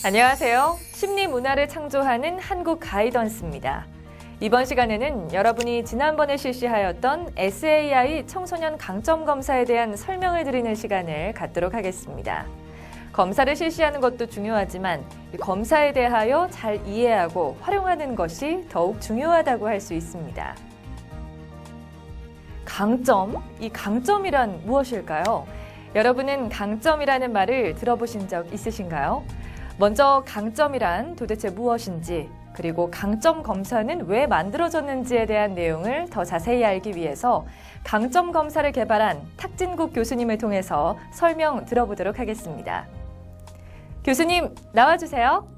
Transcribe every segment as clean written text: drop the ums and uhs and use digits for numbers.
안녕하세요. 심리 문화를 창조하는 한국 가이던스입니다. 이번 시간에는 여러분이 지난번에 실시하였던 SAI 청소년 강점 검사에 대한 설명을 드리는 시간을 갖도록 하겠습니다. 검사를 실시하는 것도 중요하지만 이 검사에 대하여 잘 이해하고 활용하는 것이 더욱 중요하다고 할 수 있습니다. 강점, 이 강점이란 무엇일까요? 여러분은 강점이라는 말을 들어보신 적 있으신가요? 먼저 강점이란 도대체 무엇인지, 그리고 강점 검사는 왜 만들어졌는지에 대한 내용을 더 자세히 알기 위해서 강점 검사를 개발한 탁진국 교수님을 통해서 설명 들어보도록 하겠습니다. 교수님, 나와주세요.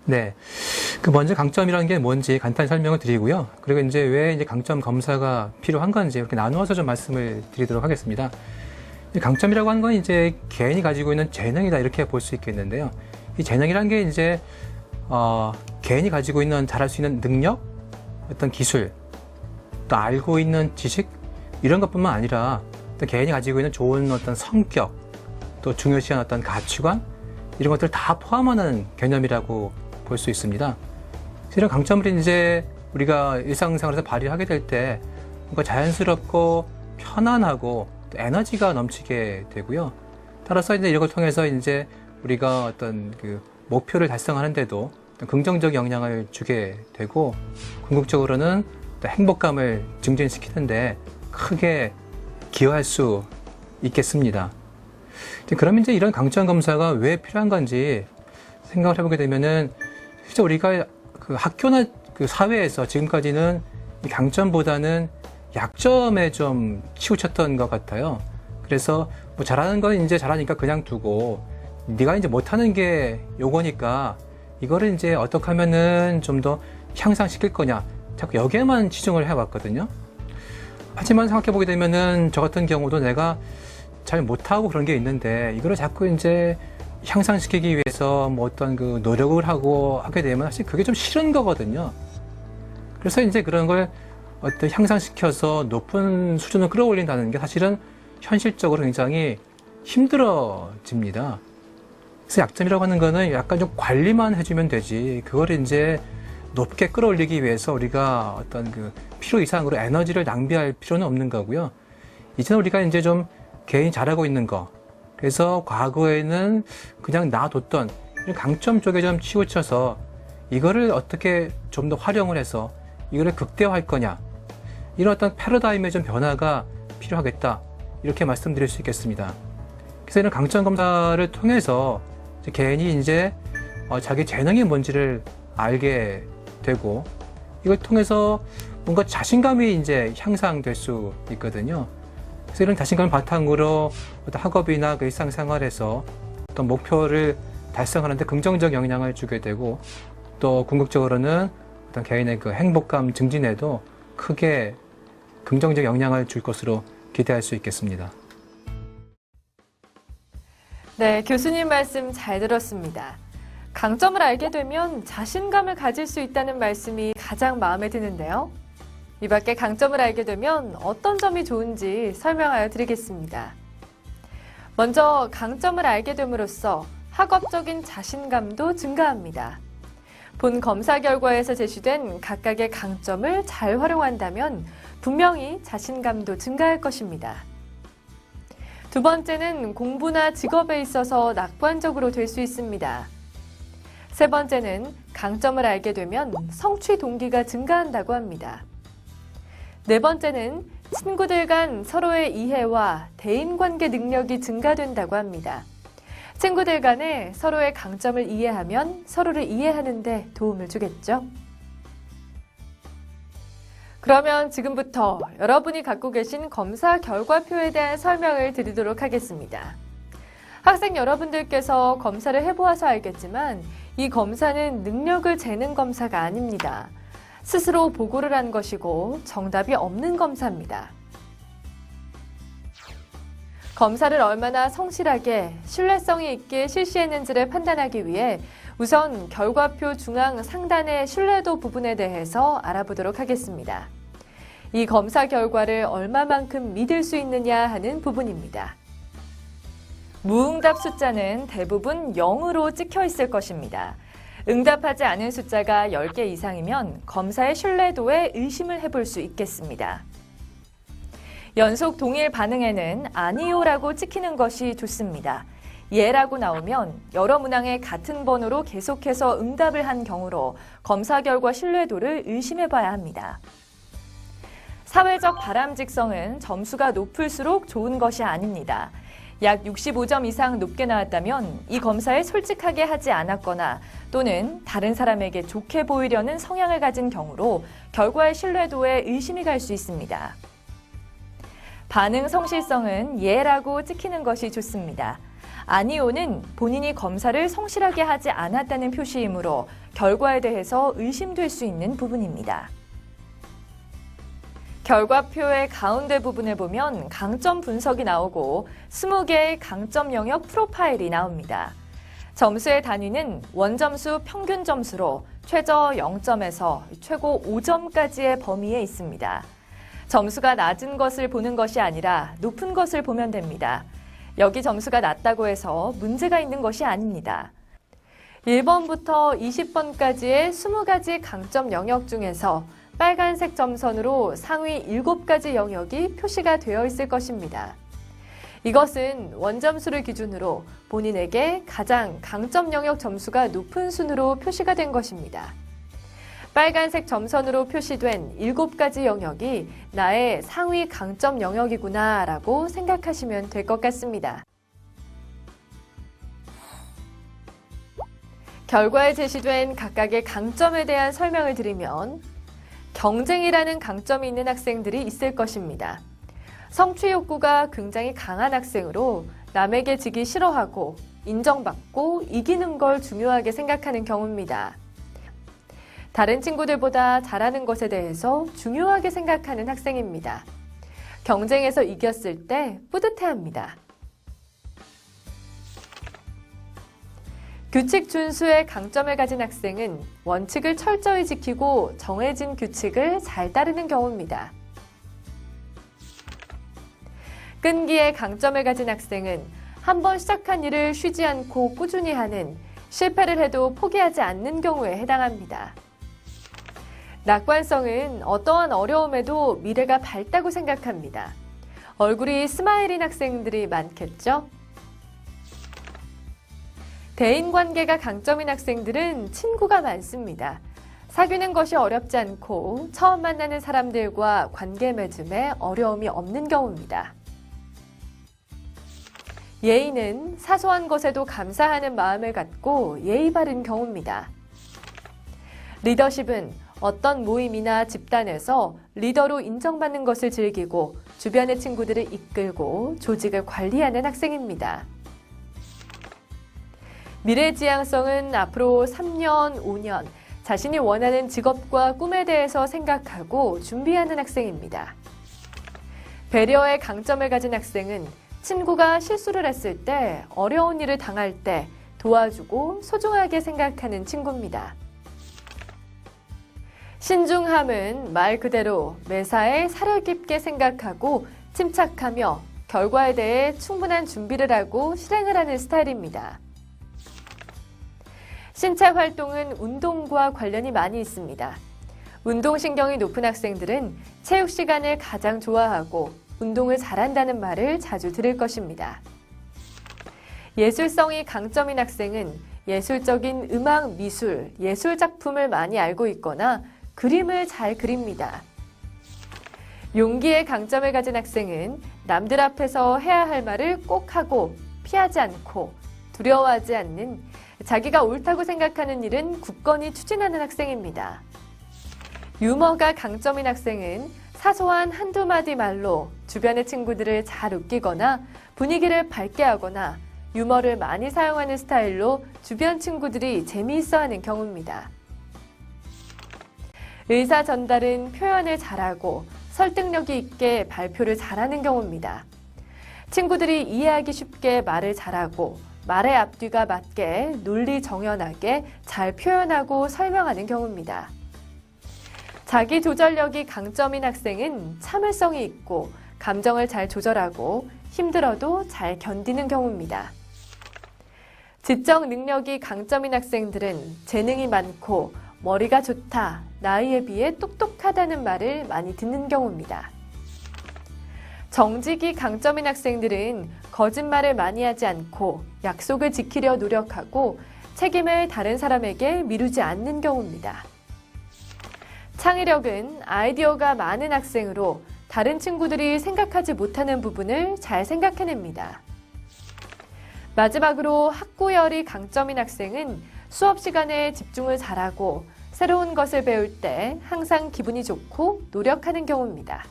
네. 먼저 강점이라는 게 뭔지 간단히 설명을 드리고요. 그리고 왜 강점 검사가 필요한 건지 이렇게 나누어서 좀 말씀을 드리도록 하겠습니다. 강점이라고 하는 건 개인이 가지고 있는 재능이다 이렇게 볼 수 있겠는데요. 이 재능이라는 게 개인이 가지고 있는 잘할 수 있는 능력, 어떤 기술, 또 알고 있는 지식 이런 것뿐만 아니라 또 개인이 가지고 있는 좋은 어떤 성격, 또 중요시한 어떤 가치관 이런 것들을 다 포함하는 개념이라고 볼 수 있습니다. 이런 강점을 우리가 일상생활에서 발휘하게 될 때 뭔가 자연스럽고 편안하고 또 에너지가 넘치게 되고요. 따라서 이런 걸 통해서 우리가 어떤 목표를 달성하는데도 긍정적 영향을 주게 되고 궁극적으로는 또 행복감을 증진시키는데 크게 기여할 수 있겠습니다. 그럼 이런 강점 검사가 왜 필요한 건지 생각을 해보게 되면은 실제 우리가 학교나 사회에서 지금까지는 이 강점보다는 약점에 좀 치우쳤던 것 같아요. 그래서 잘하는 건 잘하니까 그냥 두고 네가 못하는 게 요거니까 이거를 어떻게 하면은 좀 더 향상시킬 거냐 자꾸 여기에만 치중을 해왔거든요. 하지만 생각해보게 되면은 저 같은 경우도 내가 잘 못하고 그런 게 있는데 이거를 자꾸 향상시키기 위해서 어떤 노력을 하게 되면 사실 그게 좀 싫은 거거든요. 그래서 그런 걸 어떤 향상시켜서 높은 수준을 끌어올린다는 게 사실은 현실적으로 굉장히 힘들어집니다. 그래서 약점이라고 하는 거는 약간 좀 관리만 해주면 되지 그걸 높게 끌어올리기 위해서 우리가 어떤 필요 이상으로 에너지를 낭비할 필요는 없는 거고요. 이제는 우리가 좀 개인이 잘하고 있는 거 그래서 과거에는 그냥 놔뒀던 강점 쪽에 좀 치우쳐서 이거를 어떻게 좀 더 활용을 해서 이거를 극대화할 거냐 이런 어떤 패러다임의 좀 변화가 필요하겠다 이렇게 말씀드릴 수 있겠습니다. 그래서 이런 강점 검사를 통해서 개인이 자기 재능이 뭔지를 알게 되고 이걸 통해서 뭔가 자신감이 향상될 수 있거든요. 그래서 이런 자신감을 바탕으로 어떤 학업이나 일상생활에서 어떤 목표를 달성하는데 긍정적 영향을 주게 되고 또 궁극적으로는 어떤 개인의 행복감 증진에도 크게 긍정적 영향을 줄 것으로 기대할 수 있겠습니다. 네, 교수님 말씀 잘 들었습니다. 강점을 알게 되면 자신감을 가질 수 있다는 말씀이 가장 마음에 드는데요. 이 밖에 강점을 알게 되면 어떤 점이 좋은지 설명하여 드리겠습니다. 먼저 강점을 알게 됨으로써 학업적인 자신감도 증가합니다. 본 검사 결과에서 제시된 각각의 강점을 잘 활용한다면 분명히 자신감도 증가할 것입니다. 두 번째는 공부나 직업에 있어서 낙관적으로 될 수 있습니다. 세 번째는 강점을 알게 되면 성취 동기가 증가한다고 합니다. 네 번째는 친구들 간 서로의 이해와 대인관계 능력이 증가된다고 합니다. 친구들 간에 서로의 강점을 이해하면 서로를 이해하는 데 도움을 주겠죠. 그러면 지금부터 여러분이 갖고 계신 검사 결과표에 대한 설명을 드리도록 하겠습니다. 학생 여러분들께서 검사를 해보아서 알겠지만 이 검사는 능력을 재는 검사가 아닙니다. 스스로 보고를 한 것이고 정답이 없는 검사입니다. 검사를 얼마나 성실하게 신뢰성이 있게 실시했는지를 판단하기 위해 우선 결과표 중앙 상단의 신뢰도 부분에 대해서 알아보도록 하겠습니다. 이 검사 결과를 얼마만큼 믿을 수 있느냐 하는 부분입니다. 무응답 숫자는 대부분 0으로 찍혀 있을 것입니다. 응답하지 않은 숫자가 10개 이상이면 검사의 신뢰도에 의심을 해볼 수 있겠습니다. 연속 동일 반응에는 아니요라고 찍히는 것이 좋습니다. 예라고 나오면 여러 문항에 같은 번호로 계속해서 응답을 한 경우로 검사 결과 신뢰도를 의심해 봐야 합니다. 사회적 바람직성은 점수가 높을수록 좋은 것이 아닙니다. 약 65점 이상 높게 나왔다면 이 검사에 솔직하게 하지 않았거나 또는 다른 사람에게 좋게 보이려는 성향을 가진 경우로 결과의 신뢰도에 의심이 갈 수 있습니다. 반응 성실성은 예라고 찍히는 것이 좋습니다. 아니요는 본인이 검사를 성실하게 하지 않았다는 표시이므로 결과에 대해서 의심될 수 있는 부분입니다. 결과표의 가운데 부분에 보면 강점 분석이 나오고 20개의 강점 영역 프로파일이 나옵니다. 점수의 단위는 원점수 평균 점수로 최저 0점에서 최고 5점까지의 범위에 있습니다. 점수가 낮은 것을 보는 것이 아니라 높은 것을 보면 됩니다. 여기 점수가 낮다고 해서 문제가 있는 것이 아닙니다. 1번부터 20번까지의 20가지 강점 영역 중에서 빨간색 점선으로 상위 7가지 영역이 표시가 되어 있을 것입니다. 이것은 원점수를 기준으로 본인에게 가장 강점 영역 점수가 높은 순으로 표시가 된 것입니다. 빨간색 점선으로 표시된 7가지 영역이 나의 상위 강점 영역이구나 라고 생각하시면 될 것 같습니다. 결과에 제시된 각각의 강점에 대한 설명을 드리면 경쟁이라는 강점이 있는 학생들이 있을 것입니다. 성취 욕구가 굉장히 강한 학생으로 남에게 지기 싫어하고 인정받고 이기는 걸 중요하게 생각하는 경우입니다. 다른 친구들보다 잘하는 것에 대해서 중요하게 생각하는 학생입니다. 경쟁에서 이겼을 때 뿌듯해합니다. 규칙 준수의 강점을 가진 학생은 원칙을 철저히 지키고 정해진 규칙을 잘 따르는 경우입니다. 끈기의 강점을 가진 학생은 한번 시작한 일을 쉬지 않고 꾸준히 하는, 실패를 해도 포기하지 않는 경우에 해당합니다. 낙관성은 어떠한 어려움에도 미래가 밝다고 생각합니다. 얼굴이 스마일인 학생들이 많겠죠? 대인관계가 강점인 학생들은 친구가 많습니다. 사귀는 것이 어렵지 않고 처음 만나는 사람들과 관계 맺음에 어려움이 없는 경우입니다. 예의는 사소한 것에도 감사하는 마음을 갖고 예의 바른 경우입니다. 리더십은 어떤 모임이나 집단에서 리더로 인정받는 것을 즐기고 주변의 친구들을 이끌고 조직을 관리하는 학생입니다. 미래지향성은 앞으로 3년, 5년 자신이 원하는 직업과 꿈에 대해서 생각하고 준비하는 학생입니다. 배려의 강점을 가진 학생은 친구가 실수를 했을 때, 어려운 일을 당할 때 도와주고 소중하게 생각하는 친구입니다. 신중함은 말 그대로 매사에 살을 깊게 생각하고 침착하며 결과에 대해 충분한 준비를 하고 실행을 하는 스타일입니다. 신체 활동은 운동과 관련이 많이 있습니다. 운동신경이 높은 학생들은 체육 시간을 가장 좋아하고 운동을 잘한다는 말을 자주 들을 것입니다. 예술성이 강점인 학생은 예술적인 음악, 미술, 예술 작품을 많이 알고 있거나 그림을 잘 그립니다. 용기의 강점을 가진 학생은 남들 앞에서 해야 할 말을 꼭 하고 피하지 않고 두려워하지 않는, 자기가 옳다고 생각하는 일은 굳건히 추진하는 학생입니다. 유머가 강점인 학생은 사소한 한두 마디 말로 주변의 친구들을 잘 웃기거나 분위기를 밝게 하거나 유머를 많이 사용하는 스타일로 주변 친구들이 재미있어하는 경우입니다. 의사 전달은 표현을 잘하고 설득력이 있게 발표를 잘하는 경우입니다. 친구들이 이해하기 쉽게 말을 잘하고 말의 앞뒤가 맞게 논리 정연하게 잘 표현하고 설명하는 경우입니다. 자기 조절력이 강점인 학생은 참을성이 있고 감정을 잘 조절하고 힘들어도 잘 견디는 경우입니다. 지적 능력이 강점인 학생들은 재능이 많고 머리가 좋다, 나이에 비해 똑똑하다는 말을 많이 듣는 경우입니다. 정직이 강점인 학생들은 거짓말을 많이 하지 않고 약속을 지키려 노력하고 책임을 다른 사람에게 미루지 않는 경우입니다. 창의력은 아이디어가 많은 학생으로 다른 친구들이 생각하지 못하는 부분을 잘 생각해냅니다. 마지막으로 학구열이 강점인 학생은 수업 시간에 집중을 잘하고 새로운 것을 배울 때 항상 기분이 좋고 노력하는 경우입니다.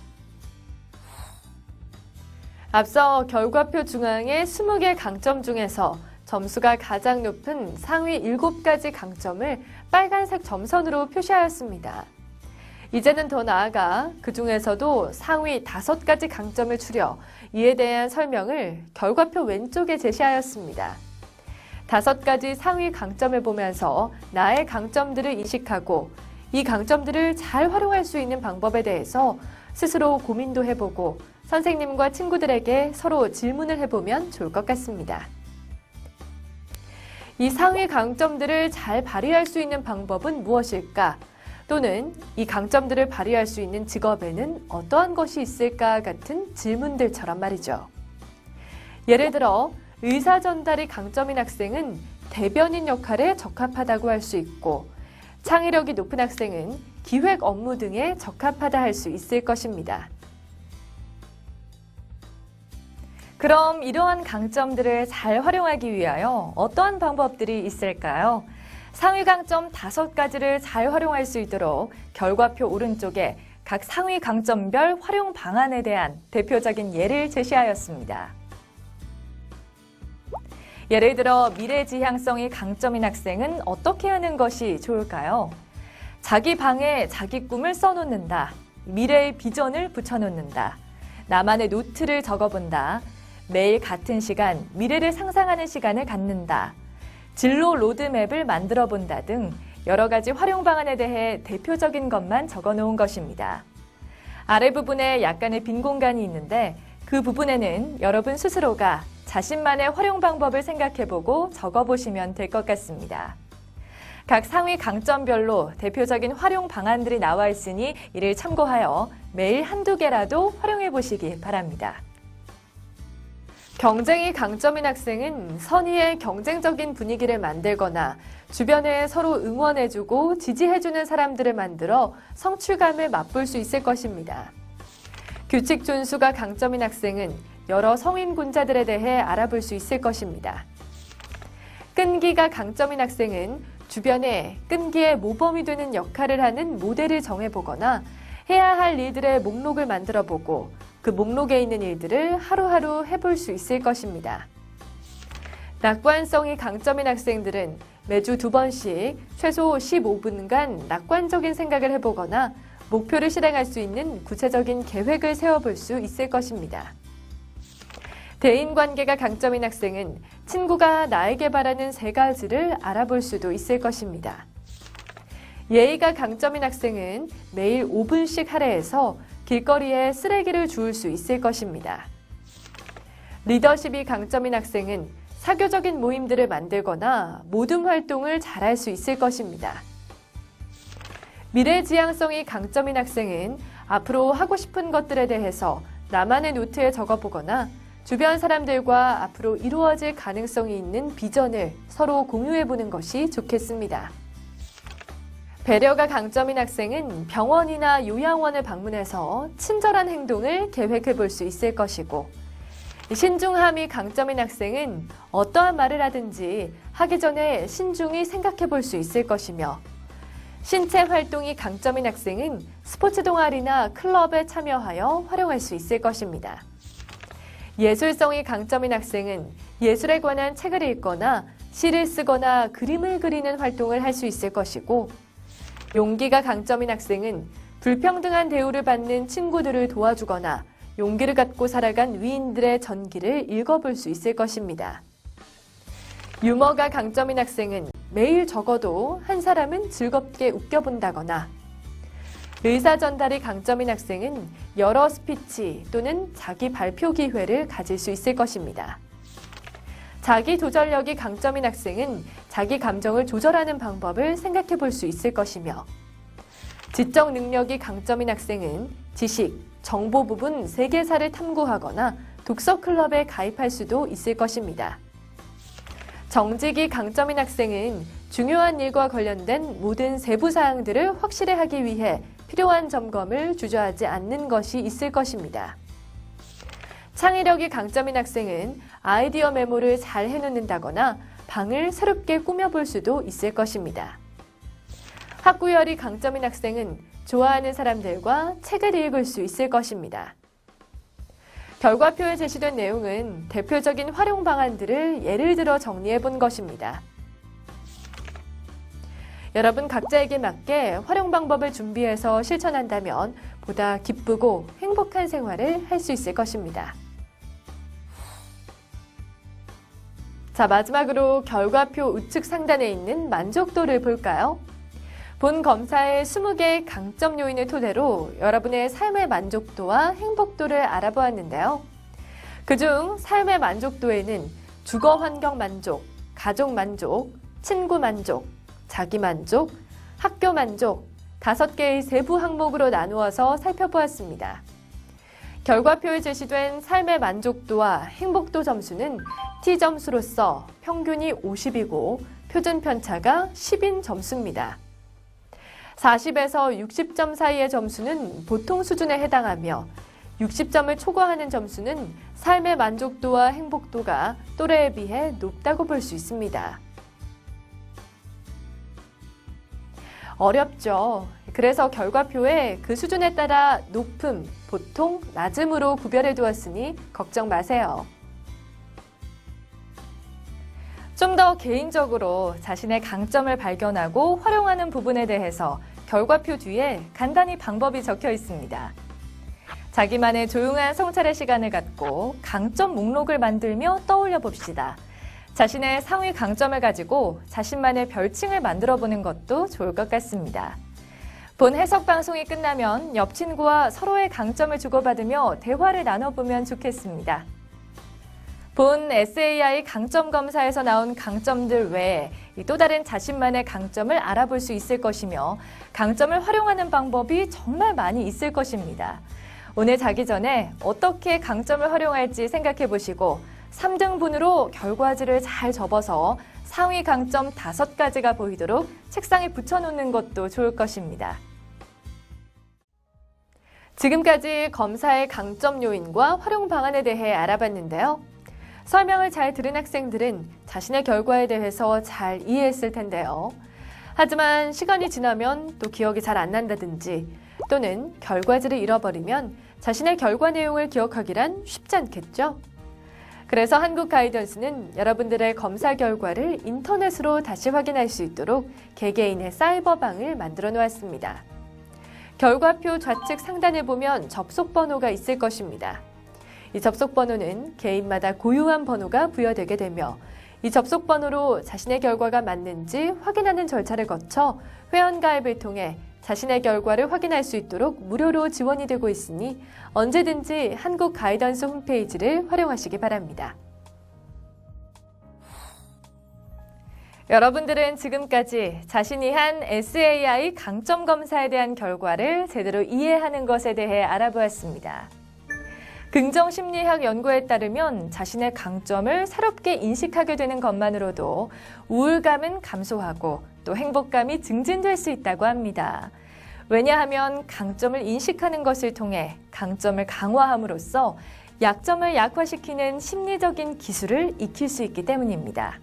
앞서 결과표 중앙의 20개 강점 중에서 점수가 가장 높은 상위 7가지 강점을 빨간색 점선으로 표시하였습니다. 이제는 더 나아가 그 중에서도 상위 5가지 강점을 추려 이에 대한 설명을 결과표 왼쪽에 제시하였습니다. 5가지 상위 강점을 보면서 나의 강점들을 인식하고 이 강점들을 잘 활용할 수 있는 방법에 대해서 스스로 고민도 해보고 선생님과 친구들에게 서로 질문을 해보면 좋을 것 같습니다. 이 상위 강점들을 잘 발휘할 수 있는 방법은 무엇일까? 또는 이 강점들을 발휘할 수 있는 직업에는 어떠한 것이 있을까 같은 질문들처럼 말이죠. 예를 들어 의사 전달이 강점인 학생은 대변인 역할에 적합하다고 할 수 있고 창의력이 높은 학생은 기획 업무 등에 적합하다 할 수 있을 것입니다. 그럼 이러한 강점들을 잘 활용하기 위하여 어떠한 방법들이 있을까요? 상위 강점 5가지를 잘 활용할 수 있도록 결과표 오른쪽에 각 상위 강점별 활용 방안에 대한 대표적인 예를 제시하였습니다. 예를 들어 미래 지향성이 강점인 학생은 어떻게 하는 것이 좋을까요? 자기 방에 자기 꿈을 써놓는다. 미래의 비전을 붙여놓는다. 나만의 노트를 적어본다. 매일 같은 시간 미래를 상상하는 시간을 갖는다. 진로 로드맵을 만들어 본다 등 여러 가지 활용 방안에 대해 대표적인 것만 적어 놓은 것입니다. 아래 부분에 약간의 빈 공간이 있는데 그 부분에는 여러분 스스로가 자신만의 활용 방법을 생각해보고 적어보시면 될 것 같습니다. 각 상위 강점별로 대표적인 활용 방안들이 나와 있으니 이를 참고하여 매일 한두 개라도 활용해 보시기 바랍니다. 경쟁이 강점인 학생은 선의의 경쟁적인 분위기를 만들거나 주변에 서로 응원해주고 지지해주는 사람들을 만들어 성취감을 맛볼 수 있을 것입니다. 규칙 준수가 강점인 학생은 여러 성인군자들에 대해 알아볼 수 있을 것입니다. 끈기가 강점인 학생은 주변에 끈기의 모범이 되는 역할을 하는 모델을 정해보거나 해야 할 일들의 목록을 만들어보고 그 목록에 있는 일들을 하루하루 해볼 수 있을 것입니다. 낙관성이 강점인 학생들은 매주 2번씩 최소 15분간 낙관적인 생각을 해보거나 목표를 실행할 수 있는 구체적인 계획을 세워볼 수 있을 것입니다. 대인관계가 강점인 학생은 친구가 나에게 바라는 3가지를 알아볼 수도 있을 것입니다. 예의가 강점인 학생은 매일 5분씩 할애해서 길거리에 쓰레기를 주울 수 있을 것입니다. 리더십이 강점인 학생은 사교적인 모임들을 만들거나 모둠 활동을 잘할 수 있을 것입니다. 미래지향성이 강점인 학생은 앞으로 하고 싶은 것들에 대해서 나만의 노트에 적어보거나 주변 사람들과 앞으로 이루어질 가능성이 있는 비전을 서로 공유해보는 것이 좋겠습니다. 배려가 강점인 학생은 병원이나 요양원을 방문해서 친절한 행동을 계획해볼 수 있을 것이고, 신중함이 강점인 학생은 어떠한 말을 하든지 하기 전에 신중히 생각해볼 수 있을 것이며, 신체 활동이 강점인 학생은 스포츠 동아리나 클럽에 참여하여 활용할 수 있을 것입니다. 예술성이 강점인 학생은 예술에 관한 책을 읽거나 시를 쓰거나 그림을 그리는 활동을 할 수 있을 것이고, 용기가 강점인 학생은 불평등한 대우를 받는 친구들을 도와주거나 용기를 갖고 살아간 위인들의 전기를 읽어볼 수 있을 것입니다. 유머가 강점인 학생은 매일 적어도 한 사람은 즐겁게 웃겨본다거나 의사 전달이 강점인 학생은 여러 스피치 또는 자기 발표 기회를 가질 수 있을 것입니다. 자기 조절력이 강점인 학생은 자기 감정을 조절하는 방법을 생각해 볼 수 있을 것이며, 지적 능력이 강점인 학생은 지식, 정보 부분 세계사를 탐구하거나 독서 클럽에 가입할 수도 있을 것입니다. 정직이 강점인 학생은 중요한 일과 관련된 모든 세부 사항들을 확실히 하기 위해 필요한 점검을 주저하지 않는 것이 있을 것입니다. 창의력이 강점인 학생은 아이디어 메모를 잘 해놓는다거나 방을 새롭게 꾸며볼 수도 있을 것입니다. 학구열이 강점인 학생은 좋아하는 사람들과 책을 읽을 수 있을 것입니다. 결과표에 제시된 내용은 대표적인 활용 방안들을 예를 들어 정리해 본 것입니다. 여러분 각자에게 맞게 활용 방법을 준비해서 실천한다면 보다 기쁘고 행복한 생활을 할 수 있을 것입니다. 자, 마지막으로 결과표 우측 상단에 있는 만족도를 볼까요? 본 검사의 20개의 강점 요인을 토대로 여러분의 삶의 만족도와 행복도를 알아보았는데요. 그중 삶의 만족도에는 주거 환경 만족, 가족 만족, 친구 만족, 자기 만족, 학교 만족 5개의 세부 항목으로 나누어서 살펴보았습니다. 결과표에 제시된 삶의 만족도와 행복도 점수는 T점수로서 평균이 50이고 표준 편차가 10인 점수입니다. 40에서 60점 사이의 점수는 보통 수준에 해당하며 60점을 초과하는 점수는 삶의 만족도와 행복도가 또래에 비해 높다고 볼 수 있습니다. 어렵죠. 그래서 결과표에 그 수준에 따라 높음, 보통, 낮음으로 구별해 두었으니 걱정 마세요. 좀 더 개인적으로 자신의 강점을 발견하고 활용하는 부분에 대해서 결과표 뒤에 간단히 방법이 적혀 있습니다. 자기만의 조용한 성찰의 시간을 갖고 강점 목록을 만들며 떠올려 봅시다. 자신의 상위 강점을 가지고 자신만의 별칭을 만들어 보는 것도 좋을 것 같습니다. 본 해석 방송이 끝나면 옆 친구와 서로의 강점을 주고받으며 대화를 나눠보면 좋겠습니다. 본 SAI 강점 검사에서 나온 강점들 외에 또 다른 자신만의 강점을 알아볼 수 있을 것이며 강점을 활용하는 방법이 정말 많이 있을 것입니다. 오늘 자기 전에 어떻게 강점을 활용할지 생각해 보시고 3등분으로 결과지를 잘 접어서 상위 강점 5가지가 보이도록 책상에 붙여놓는 것도 좋을 것입니다. 지금까지 검사의 강점 요인과 활용 방안에 대해 알아봤는데요. 설명을 잘 들은 학생들은 자신의 결과에 대해서 잘 이해했을 텐데요. 하지만 시간이 지나면 또 기억이 잘 안 난다든지 또는 결과지를 잃어버리면 자신의 결과 내용을 기억하기란 쉽지 않겠죠? 그래서 한국 가이던스는 여러분들의 검사 결과를 인터넷으로 다시 확인할 수 있도록 개개인의 사이버방을 만들어 놓았습니다. 결과표 좌측 상단에 보면 접속 번호가 있을 것입니다. 이 접속 번호는 개인마다 고유한 번호가 부여되게 되며 이 접속 번호로 자신의 결과가 맞는지 확인하는 절차를 거쳐 회원 가입을 통해 자신의 결과를 확인할 수 있도록 무료로 지원이 되고 있으니 언제든지 한국 가이던스 홈페이지를 활용하시기 바랍니다. 여러분들은 지금까지 자신이 한 SAI 강점 검사에 대한 결과를 제대로 이해하는 것에 대해 알아보았습니다. 긍정심리학 연구에 따르면 자신의 강점을 새롭게 인식하게 되는 것만으로도 우울감은 감소하고 또 행복감이 증진될 수 있다고 합니다. 왜냐하면 강점을 인식하는 것을 통해 강점을 강화함으로써 약점을 약화시키는 심리적인 기술을 익힐 수 있기 때문입니다.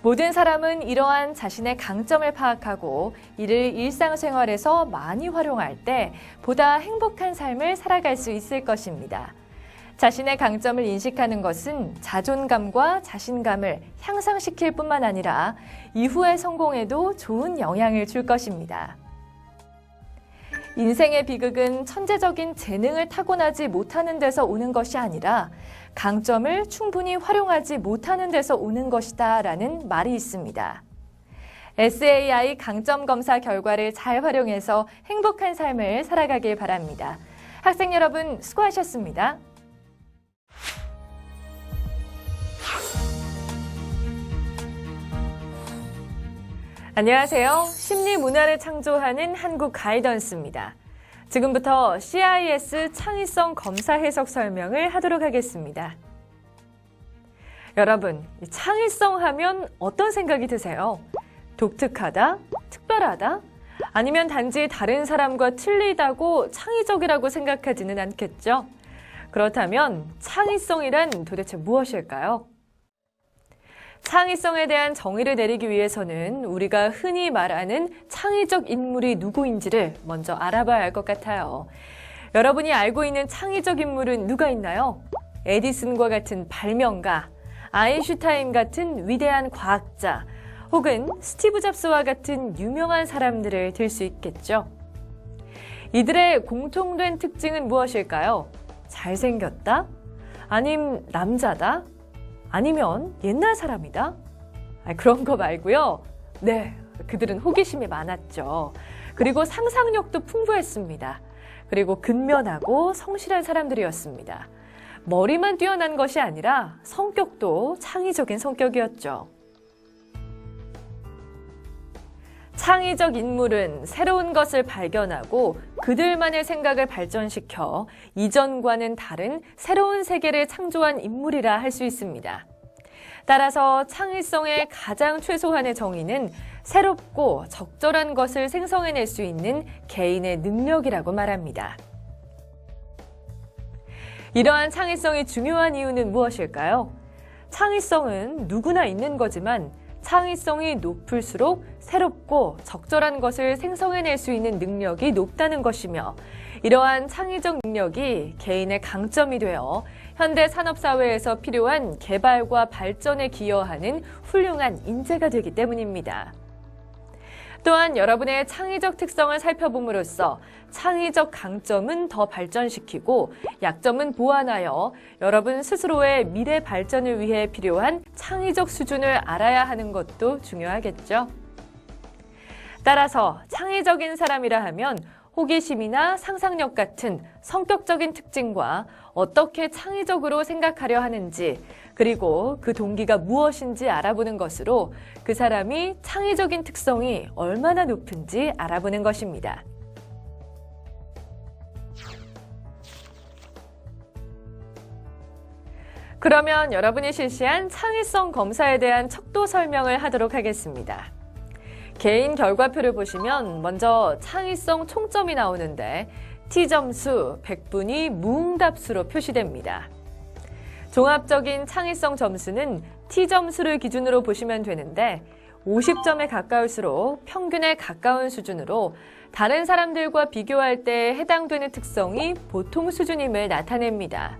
모든 사람은 이러한 자신의 강점을 파악하고 이를 일상생활에서 많이 활용할 때 보다 행복한 삶을 살아갈 수 있을 것입니다. 자신의 강점을 인식하는 것은 자존감과 자신감을 향상시킬 뿐만 아니라 이후의 성공에도 좋은 영향을 줄 것입니다. 인생의 비극은 천재적인 재능을 타고나지 못하는 데서 오는 것이 아니라 강점을 충분히 활용하지 못하는 데서 오는 것이다 라는 말이 있습니다. SAI 강점 검사 결과를 잘 활용해서 행복한 삶을 살아가길 바랍니다. 학생 여러분, 수고하셨습니다. 안녕하세요. 심리 문화를 창조하는 한국 가이던스입니다. 지금부터 CIS 창의성 검사 해석 설명을 하도록 하겠습니다. 여러분, 창의성 하면 어떤 생각이 드세요? 독특하다? 특별하다? 아니면 단지 다른 사람과 틀리다고 창의적이라고 생각하지는 않겠죠? 그렇다면 창의성이란 도대체 무엇일까요? 창의성에 대한 정의를 내리기 위해서는 우리가 흔히 말하는 창의적 인물이 누구인지를 먼저 알아봐야 할 것 같아요. 여러분이 알고 있는 창의적 인물은 누가 있나요? 에디슨과 같은 발명가, 아인슈타인 같은 위대한 과학자, 혹은 스티브 잡스와 같은 유명한 사람들을 들 수 있겠죠. 이들의 공통된 특징은 무엇일까요? 잘생겼다? 아님 남자다? 아니면 옛날 사람이다? 그런 거 말고요. 네, 그들은 호기심이 많았죠. 그리고 상상력도 풍부했습니다. 그리고 근면하고 성실한 사람들이었습니다. 머리만 뛰어난 것이 아니라 성격도 창의적인 성격이었죠. 창의적 인물은 새로운 것을 발견하고 그들만의 생각을 발전시켜 이전과는 다른 새로운 세계를 창조한 인물이라 할 수 있습니다. 따라서 창의성의 가장 최소한의 정의는 새롭고 적절한 것을 생성해낼 수 있는 개인의 능력이라고 말합니다. 이러한 창의성이 중요한 이유는 무엇일까요? 창의성은 누구나 있는 거지만 창의성이 높을수록 새롭고 적절한 것을 생성해낼 수 있는 능력이 높다는 것이며, 이러한 창의적 능력이 개인의 강점이 되어 현대 산업사회에서 필요한 개발과 발전에 기여하는 훌륭한 인재가 되기 때문입니다. 또한 여러분의 창의적 특성을 살펴봄으로써 창의적 강점은 더 발전시키고 약점은 보완하여 여러분 스스로의 미래 발전을 위해 필요한 창의적 수준을 알아야 하는 것도 중요하겠죠. 따라서 창의적인 사람이라 하면 호기심이나 상상력 같은 성격적인 특징과 어떻게 창의적으로 생각하려 하는지, 그리고 그 동기가 무엇인지 알아보는 것으로 그 사람이 창의적인 특성이 얼마나 높은지 알아보는 것입니다. 그러면 여러분이 실시한 창의성 검사에 대한 척도 설명을 하도록 하겠습니다. 개인 결과표를 보시면 먼저 창의성 총점이 나오는데 T점수 100분이 무응답수로 표시됩니다. 종합적인 창의성 점수는 T점수를 기준으로 보시면 되는데 50점에 가까울수록 평균에 가까운 수준으로 다른 사람들과 비교할 때 해당되는 특성이 보통 수준임을 나타냅니다.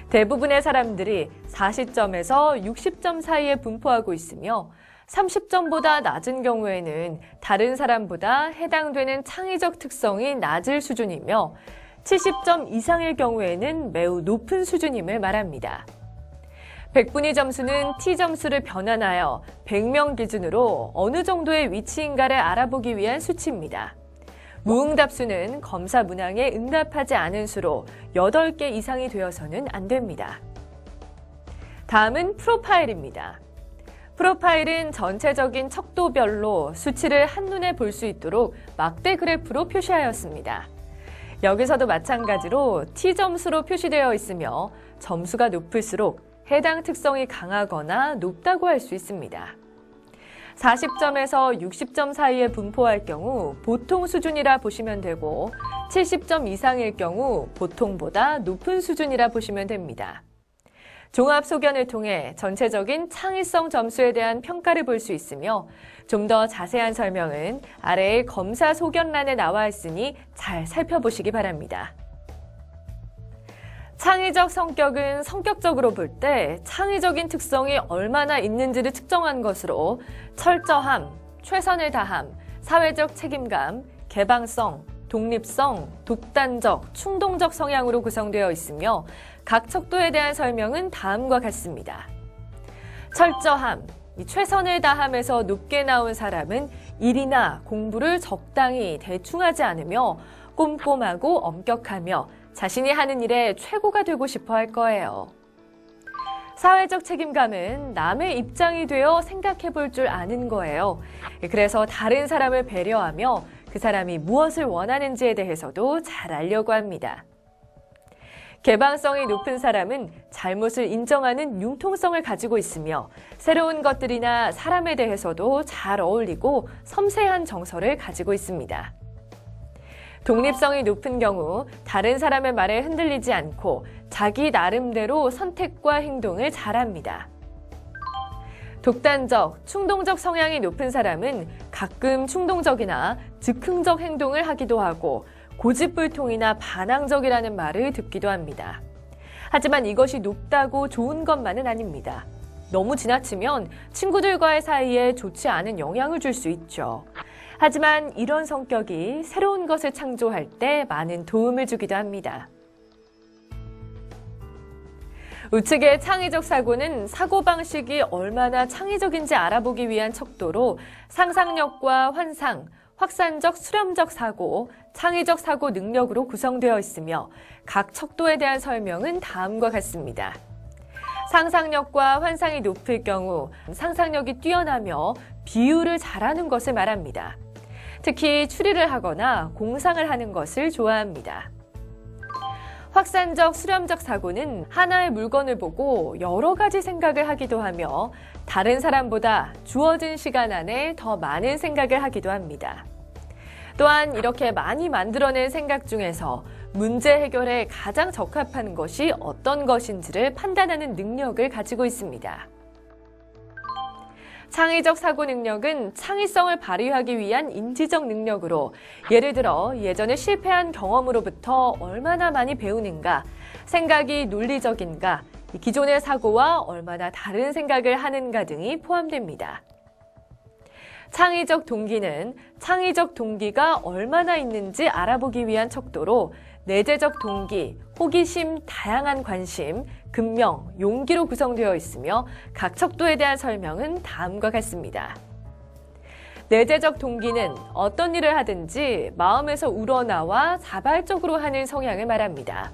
대부분의 사람들이 40점에서 60점 사이에 분포하고 있으며 30점보다 낮은 경우에는 다른 사람보다 해당되는 창의적 특성이 낮을 수준이며 70점 이상일 경우에는 매우 높은 수준임을 말합니다. 100분위 점수는 T점수를 변환하여 100명 기준으로 어느 정도의 위치인가를 알아보기 위한 수치입니다. 무응답수는 검사 문항에 응답하지 않은 수로 8개 이상이 되어서는 안 됩니다. 다음은 프로파일입니다. 프로파일은 전체적인 척도별로 수치를 한눈에 볼 수 있도록 막대 그래프로 표시하였습니다. 여기서도 마찬가지로 T점수로 표시되어 있으며 점수가 높을수록 해당 특성이 강하거나 높다고 할 수 있습니다. 40점에서 60점 사이에 분포할 경우 보통 수준이라 보시면 되고 70점 이상일 경우 보통보다 높은 수준이라 보시면 됩니다. 종합 소견을 통해 전체적인 창의성 점수에 대한 평가를 볼 수 있으며 좀 더 자세한 설명은 아래의 검사 소견란에 나와 있으니 잘 살펴보시기 바랍니다. 창의적 성격은 성격적으로 볼 때 창의적인 특성이 얼마나 있는지를 측정한 것으로 철저함, 최선을 다함, 사회적 책임감, 개방성, 독립성, 독단적, 충동적 성향으로 구성되어 있으며 각 척도에 대한 설명은 다음과 같습니다. 철저함, 이 최선을 다하면서 높게 나온 사람은 일이나 공부를 적당히 대충 하지 않으며 꼼꼼하고 엄격하며 자신이 하는 일에 최고가 되고 싶어 할 거예요. 사회적 책임감은 남의 입장이 되어 생각해 볼 줄 아는 거예요. 그래서 다른 사람을 배려하며 그 사람이 무엇을 원하는지에 대해서도 잘 알려고 합니다. 개방성이 높은 사람은 잘못을 인정하는 융통성을 가지고 있으며 새로운 것들이나 사람에 대해서도 잘 어울리고 섬세한 정서를 가지고 있습니다. 독립성이 높은 경우 다른 사람의 말에 흔들리지 않고 자기 나름대로 선택과 행동을 잘합니다. 독단적, 충동적 성향이 높은 사람은 가끔 충동적이나 즉흥적 행동을 하기도 하고 고집불통이나 반항적이라는 말을 듣기도 합니다. 하지만 이것이 높다고 좋은 것만은 아닙니다. 너무 지나치면 친구들과의 사이에 좋지 않은 영향을 줄 수 있죠. 하지만 이런 성격이 새로운 것을 창조할 때 많은 도움을 주기도 합니다. 우측의 창의적 사고는 사고방식이 얼마나 창의적인지 알아보기 위한 척도로 상상력과 환상, 확산적 수렴적 사고, 창의적 사고 능력으로 구성되어 있으며 각 척도에 대한 설명은 다음과 같습니다. 상상력과 환상이 높을 경우 상상력이 뛰어나며 비유를 잘하는 것을 말합니다. 특히 추리를 하거나 공상을 하는 것을 좋아합니다. 확산적 수렴적 사고는 하나의 물건을 보고 여러 가지 생각을 하기도 하며 다른 사람보다 주어진 시간 안에 더 많은 생각을 하기도 합니다. 또한 이렇게 많이 만들어낸 생각 중에서 문제 해결에 가장 적합한 것이 어떤 것인지를 판단하는 능력을 가지고 있습니다. 창의적 사고 능력은 창의성을 발휘하기 위한 인지적 능력으로 예를 들어 예전에 실패한 경험으로부터 얼마나 많이 배우는가, 생각이 논리적인가, 기존의 사고와 얼마나 다른 생각을 하는가 등이 포함됩니다. 창의적 동기는 창의적 동기가 얼마나 있는지 알아보기 위한 척도로 내재적 동기, 호기심, 다양한 관심, 근명, 용기로 구성되어 있으며 각 척도에 대한 설명은 다음과 같습니다. 내재적 동기는 어떤 일을 하든지 마음에서 우러나와 자발적으로 하는 성향을 말합니다.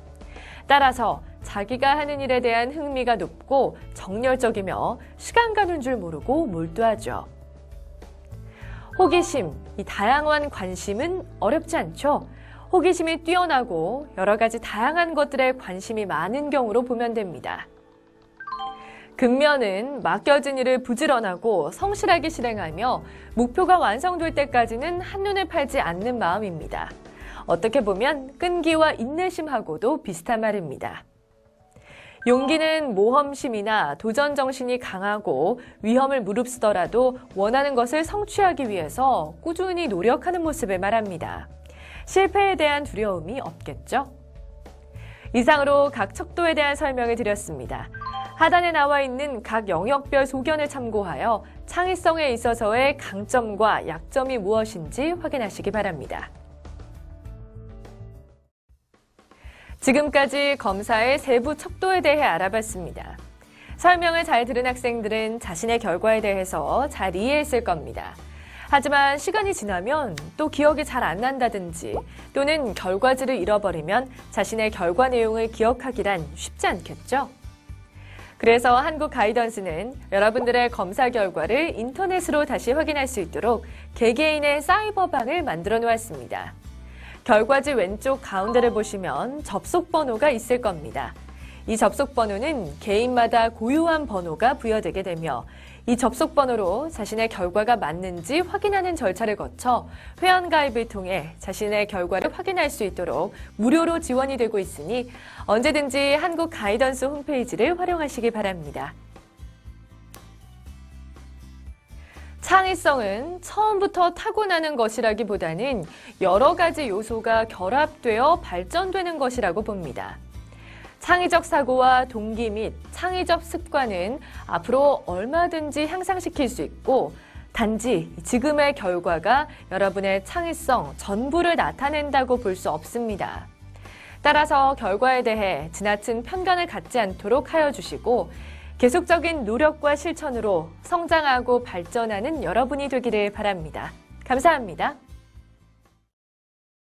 따라서 자기가 하는 일에 대한 흥미가 높고 정열적이며 시간 가는 줄 모르고 몰두하죠. 호기심, 이 다양한 관심은 어렵지 않죠? 호기심이 뛰어나고 여러 가지 다양한 것들에 관심이 많은 경우로 보면 됩니다. 근면은 맡겨진 일을 부지런하고 성실하게 실행하며 목표가 완성될 때까지는 한눈에 팔지 않는 마음입니다. 어떻게 보면 끈기와 인내심하고도 비슷한 말입니다. 용기는 모험심이나 도전 정신이 강하고 위험을 무릅쓰더라도 원하는 것을 성취하기 위해서 꾸준히 노력하는 모습을 말합니다. 실패에 대한 두려움이 없겠죠? 이상으로 각 척도에 대한 설명을 드렸습니다. 하단에 나와 있는 각 영역별 소견을 참고하여 창의성에 있어서의 강점과 약점이 무엇인지 확인하시기 바랍니다. 지금까지 검사의 세부 척도에 대해 알아봤습니다. 설명을 잘 들은 학생들은 자신의 결과에 대해서 잘 이해했을 겁니다. 하지만 시간이 지나면 또 기억이 잘 안 난다든지 또는 결과지를 잃어버리면 자신의 결과 내용을 기억하기란 쉽지 않겠죠? 그래서 한국 가이던스는 여러분들의 검사 결과를 인터넷으로 다시 확인할 수 있도록 개개인의 사이버방을 만들어 놓았습니다. 결과지 왼쪽 가운데를 보시면 접속 번호가 있을 겁니다. 이 접속 번호는 개인마다 고유한 번호가 부여되게 되며 이 접속 번호로 자신의 결과가 맞는지 확인하는 절차를 거쳐 회원가입을 통해 자신의 결과를 확인할 수 있도록 무료로 지원이 되고 있으니 언제든지 한국 가이던스 홈페이지를 활용하시기 바랍니다. 창의성은 처음부터 타고나는 것이라기보다는 여러 가지 요소가 결합되어 발전되는 것이라고 봅니다. 창의적 사고와 동기 및 창의적 습관은 앞으로 얼마든지 향상시킬 수 있고 단지 지금의 결과가 여러분의 창의성 전부를 나타낸다고 볼 수 없습니다. 따라서 결과에 대해 지나친 편견을 갖지 않도록 하여 주시고 계속적인 노력과 실천으로 성장하고 발전하는 여러분이 되기를 바랍니다. 감사합니다.